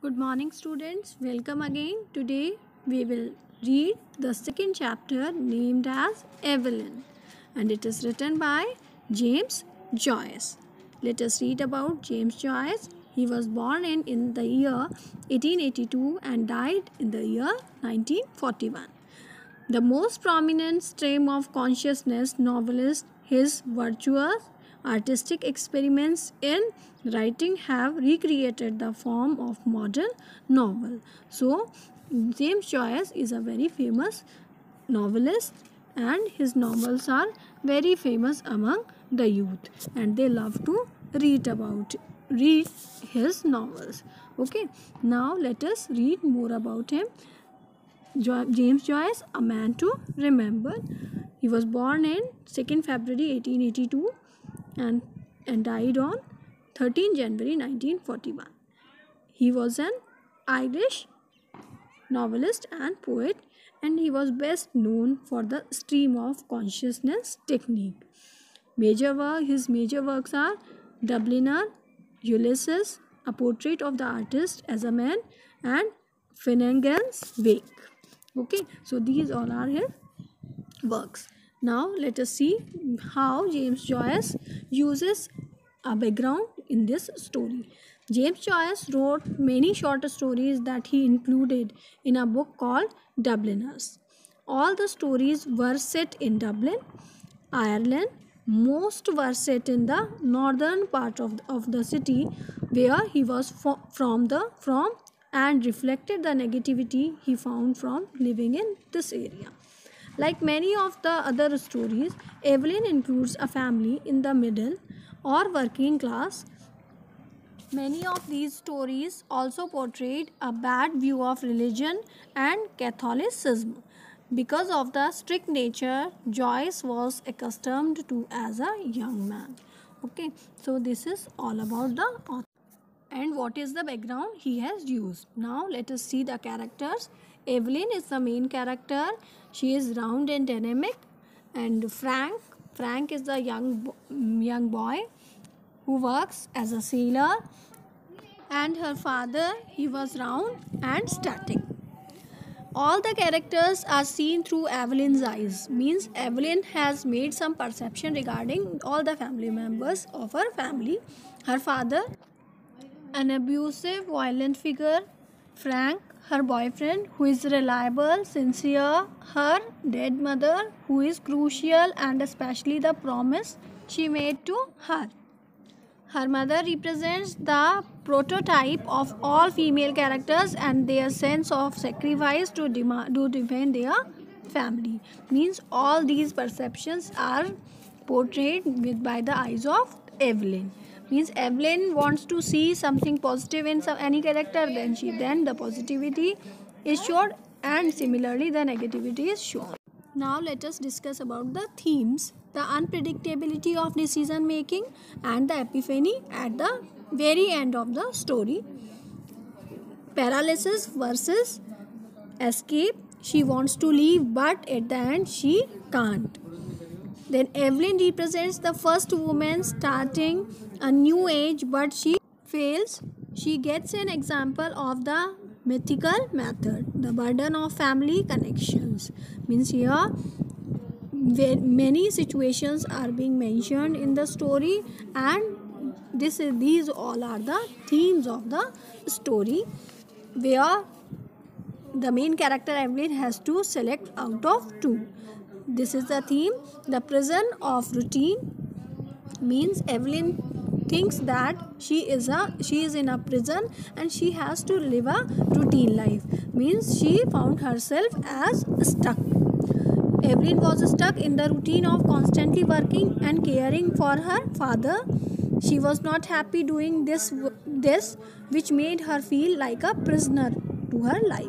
Good morning, students. Welcome again. Today we will read the second chapter named as Evelyn, and it is written by James Joyce. Let us read about James Joyce. He was born in the year 1882 and died in the year 1941. The most prominent stream of consciousness novelist, his virtuous artistic experiments in writing have recreated the form of modern novel. So, James Joyce is a very famous novelist and his novels are very famous among the youth and they love to read his novels. Okay, now let us read more about him. James Joyce, A Man to Remember. He was born in 2nd February 1882 and died on 13 January 1941. He was an Irish novelist and poet, and he was best known for the stream of consciousness technique. His major works are Dubliner, Ulysses, A Portrait of the Artist as a Man, and Finnegan's Wake. Okay, so these all are his works. Now let us see how James Joyce uses a background in this story. James Joyce wrote many short stories that he included in a book called Dubliners. All the stories were set in Dublin, Ireland. Most were set in the northern part of the city where he was from and reflected the negativity he found from living in this area. Like many of the other stories, Evelyn includes a family in the middle or working class. Many of these stories also portrayed a bad view of religion and Catholicism. Because of the strict nature Joyce was accustomed to as a young man. Okay, so this is all about the author and what is the background he has used. Now let us see the characters. Evelyn is the main character. She is round and dynamic. And Frank is the young boy who works as a sailor. And her father, he was round and static. All the characters are seen through Evelyn's eyes. Means Evelyn has made some perception regarding all the family members of her family. Her father, an abusive, violent figure. Frank, her boyfriend, who is reliable, sincere. Her dead mother, who is crucial and especially the promise she made to her. Her mother represents the prototype of all female characters and their sense of sacrifice to defend their family. Means all these perceptions are portrayed by the eyes of Evelyn. Means Evelyn wants to see something positive in any character, then the positivity is shown and similarly the negativity is shown. Now let us discuss about the themes, the unpredictability of decision making and the epiphany at the very end of the story. Paralysis versus escape. She wants to leave but at the end she can't. Then Evelyn represents the first woman starting a new age but she fails. She gets an example of the mythical method, the burden of family connections. Means here many situations are being mentioned in the story and these all are the themes of the story where the main character Evelyn has to select out of two. This is the theme, the prison of routine. Means Evelyn thinks that she is in a prison and she has to live a routine life. Means she found herself as stuck. Evelyn was stuck in the routine of constantly working and caring for her father. She was not happy doing this which made her feel like a prisoner to her life.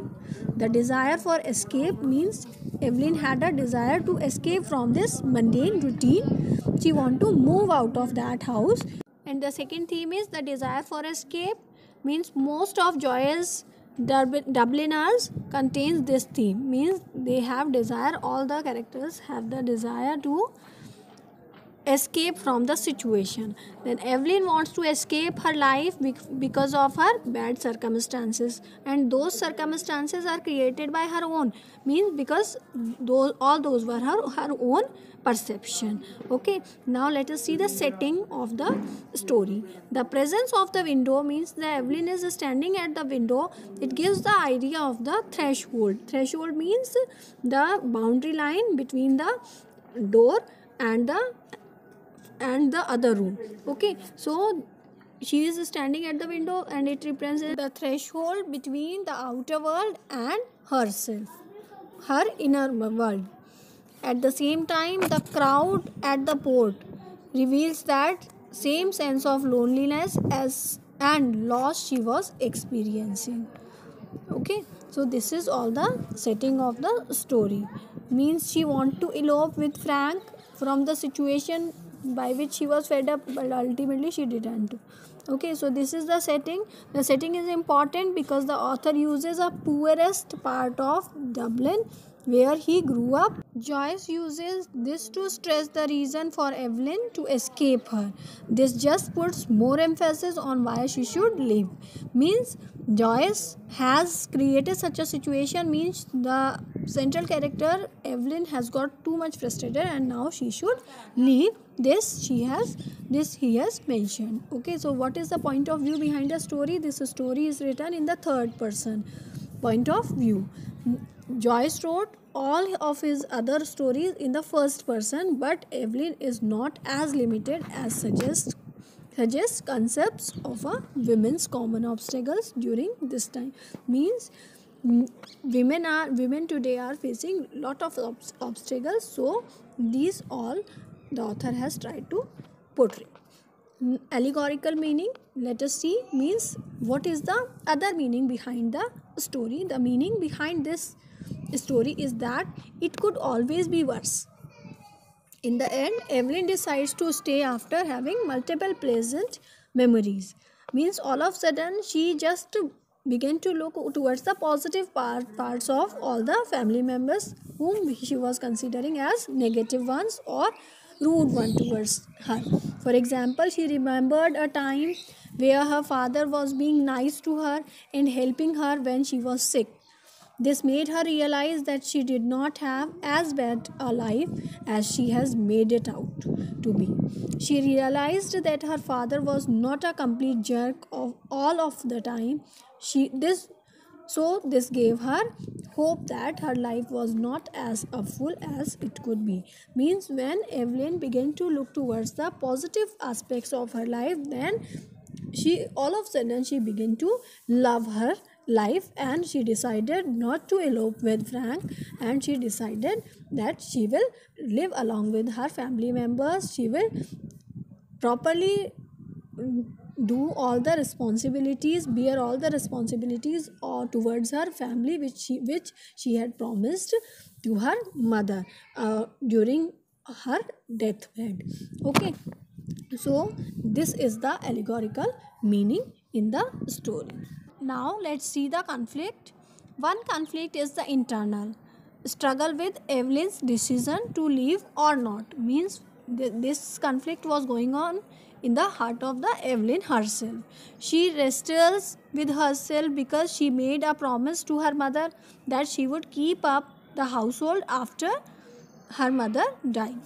The desire for escape. Means Evelyn had a desire to escape from this mundane routine. She want to move out of that house. And the second theme is the desire for escape. Means most of Joyce's Dubliners contains this theme. Means they have desire, all the characters have the desire to escape from the situation. Then Evelyn wants to escape her life because of her bad circumstances, and those circumstances are created by her own, means because all those were her own perception. Okay, now let us see the setting of the story. The presence of the window means that Evelyn is standing at the window. It gives the idea of the threshold means the boundary line between the door and the other room. Okay, so she is standing at the window and it represents the threshold between the outer world and herself, her inner world. At the same time, the crowd at the port reveals that same sense of loneliness as and loss she was experiencing. Okay, so this is all the setting of the story. Means she want to elope with Frank from the situation by which she was fed up, but ultimately she didn't. Okay, so this is the setting. The setting is important because the author uses a poorest part of Dublin where he grew up. Joyce uses this to stress the reason for Evelyn to escape her. This just puts more emphasis on why she should leave. Means Joyce has created such a situation, means the central character Evelyn has got too much frustrated and now she should leave. This he has mentioned. Okay, so what is the point of view behind the story? This story is written in the third person point of view. Joyce wrote all of his other stories in the first person, but Evelyn is not as limited as suggests concepts of a women's common obstacles during this time. Means women today are facing lot of obstacles, so these all the author has tried to portray. Allegorical meaning, let us see, means what is the other meaning behind the story. The meaning behind this story is that it could always be worse. In the end, Evelyn decides to stay after having multiple pleasant memories. Means all of a sudden she just began to look towards the positive parts of all the family members whom she was considering as negative ones or rude one towards her. For example, she remembered a time where her father was being nice to her and helping her when she was sick. This made her realize that she did not have as bad a life as she has made it out to be. She realized that her father was not a complete jerk of all of the time. This gave her hope that her life was not as full as it could be. Means when Evelyn began to look towards the positive aspects of her life, then she all of a sudden she began to love her life and she decided not to elope with Frank, and she decided that she will live along with her family members. She will properly do all the responsibilities, bear all the responsibilities towards her family which she had promised to her mother during her deathbed. Okay, so this is the allegorical meaning in the story. Now let's see the conflict. One conflict is the internal struggle with Evelyn's decision to leave or not. Means this conflict was going on in the heart of the Evelyn herself. She wrestles with herself because she made a promise to her mother that she would keep up the household after her mother died.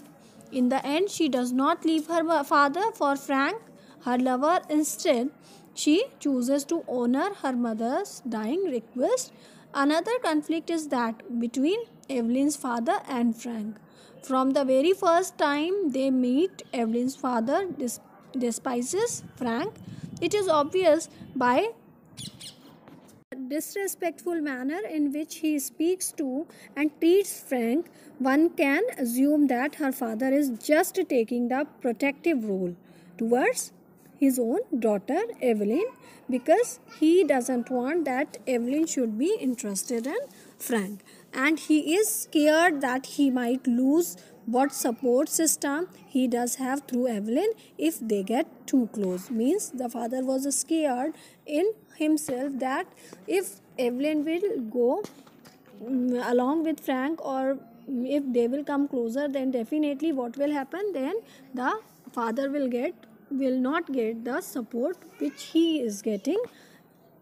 In the end, she does not leave her father for Frank, her lover. Instead, she chooses to honor her mother's dying request. Another conflict is that between Evelyn's father and Frank. From the very first time they meet, Evelyn's father despises Frank. It is obvious by disrespectful manner in which he speaks to and treats Frank. One can assume that her father is just taking the protective role towards his own daughter Evelyn because he doesn't want that Evelyn should be interested in Frank, and he is scared that he might lose what support system he does have through Evelyn if they get too close. Means the father was scared in himself that if Evelyn will go along with Frank or if they will come closer, then definitely what will happen, then the father will not get the support which he is getting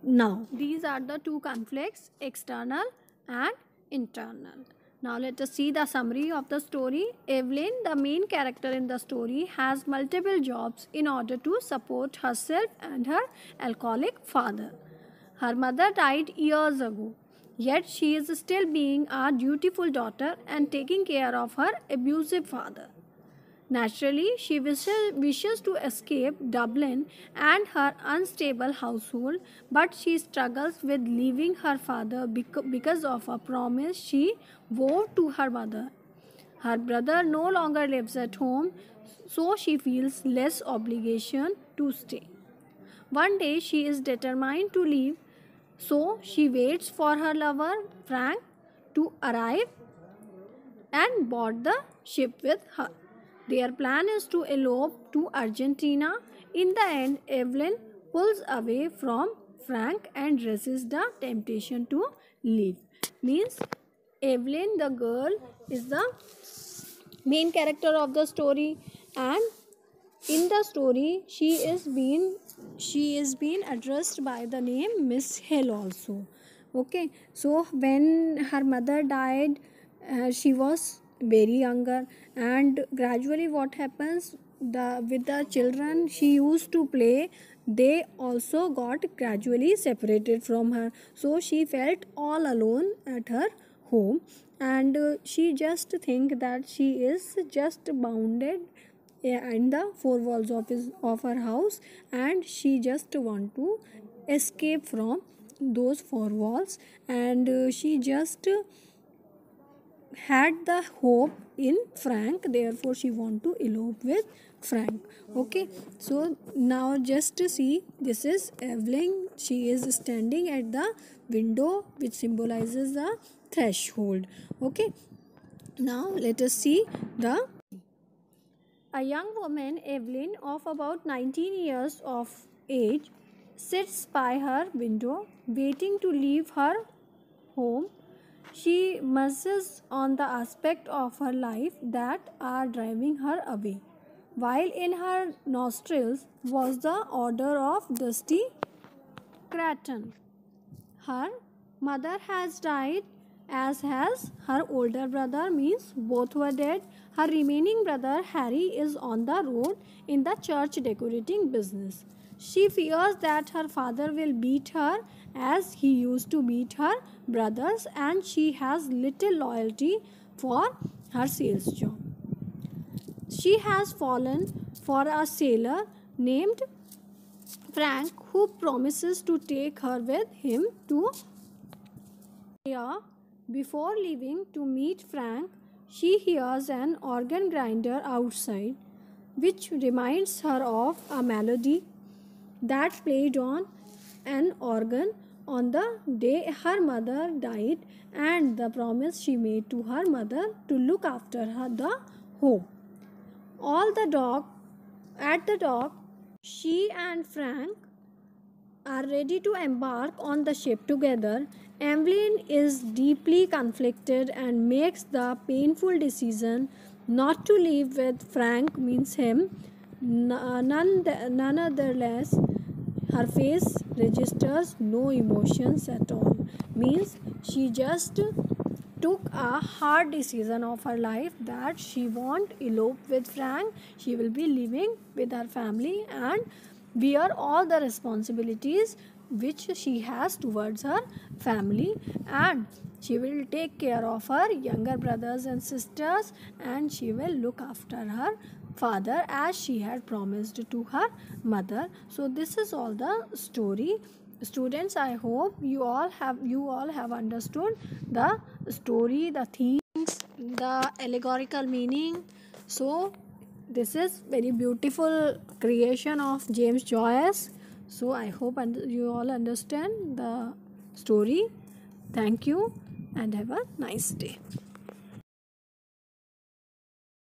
now. These are the two conflicts, external and internal. Now let us see the summary of the story. Evelyn, the main character in the story, has multiple jobs in order to support herself and her alcoholic father. Her mother died years ago, yet she is still being a dutiful daughter and taking care of her abusive father. Naturally, she wishes to escape Dublin and her unstable household, but she struggles with leaving her father because of a promise she vowed to her mother. Her brother no longer lives at home, so she feels less obligation to stay. One day she is determined to leave, so she waits for her lover, Frank, to arrive and board the ship with her. Their plan is to elope to Argentina. In the end, Evelyn pulls away from Frank and resists the temptation to leave. Means Evelyn, the girl, is the main character of the story, and in the story she is being addressed by the name Miss Hill also. Okay, so when her mother died, she was very younger, and gradually what happens, with the children she used to play, they also got gradually separated from her, so she felt all alone at her home, and she just think that she is just bounded in the four walls of her house, and she just want to escape from those four walls, and she just had the hope in Frank, therefore she want to elope with Frank. Okay, so now just to see, this is Evelyn. She is standing at the window which symbolizes the threshold. Okay, now let us see the a young woman, Evelyn, of about 19 years of age, sits by her window waiting to leave her home. She musses on the aspect of her life that are driving her away, while in her nostrils was the odor of dusty cretonne. Her mother has died, as has her older brother, means both were dead. Her remaining brother Harry is on the road in the church decorating business. She fears that her father will beat her as he used to beat her brothers, and she has little loyalty for her sales job. She has fallen for a sailor named Frank, who promises to take her with him to India. Before leaving to meet Frank, she hears an organ grinder outside, which reminds her of a melody that played on an organ on the day her mother died, and the promise she made to her mother to look after her the home. At the dock, she and Frank are ready to embark on the ship together. Evelyn is deeply conflicted and makes the painful decision not to leave with Frank, means him. Nonetheless, her face registers no emotions at all. Means she just took a hard decision of her life that she won't elope with Frank. She will be living with her family and bear all the responsibilities which she has towards her family, and she will take care of her younger brothers and sisters, and she will look after her father as she had promised to her mother. So this is all the story. Students, I hope you all have understood the story, the themes, the allegorical meaning. So this is very beautiful creation of James Joyce. So I hope you all understand the story. Thank you and have a nice day.